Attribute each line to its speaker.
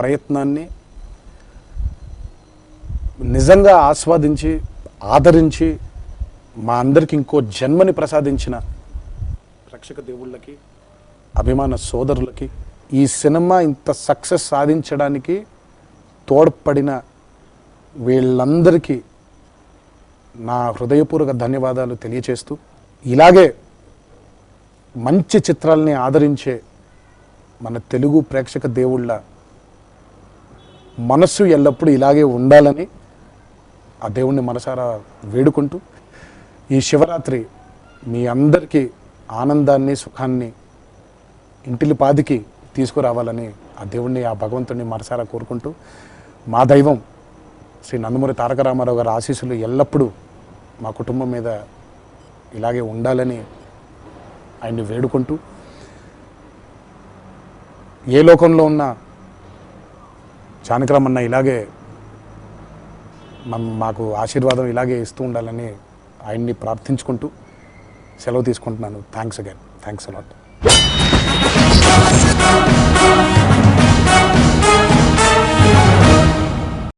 Speaker 1: ప్రయత్నాన్ని నిజంగా ఆస్వాదించి ఆదరించి మా అందరికి ఇంకో జన్మని ప్రసాదించిన ప్రేక్షక దేవుళ్ళకి, అభిమాన సోదరులకి, ఈ సినిమా ఇంత సక్సెస్ సాధించడానికి తోడ్పడిన వీళ్ళందరికీ నా హృదయపూర్వక ధన్యవాదాలు తెలియచేస్తూ, ఇలాగే మంచి చిత్రాలని ఆదరించే మన తెలుగు ప్రేక్షక దేవుళ్ళ మనస్సు ఎల్లప్పుడూ ఇలాగే ఉండాలని ఆ దేవుణ్ణి మనసారా వేడుకుంటూ, ఈ శివరాత్రి మీ అందరికీ ఆనందాన్ని, సుఖాన్ని ఇంటిలిపాదికి తీసుకురావాలని ఆ దేవుణ్ణి, ఆ భగవంతుడిని మనసారా కోరుకుంటూ, మా దైవం శ్రీ నందమూరి తారక రామారావు గారి ఆశీస్సులు ఎల్లప్పుడూ మా కుటుంబం మీద ఇలాగే ఉండాలని ఆయన్ని వేడుకుంటూ, ఏ లోకంలో ఉన్న జానకిరామన్న ఇలాగే మాకు ఆశీర్వాదం ఇలాగే ఇస్తూ ఉండాలని ఆయన్ని ప్రార్థించుకుంటూ సెలవు తీసుకుంటున్నాను. Thanks again. Thanks a lot.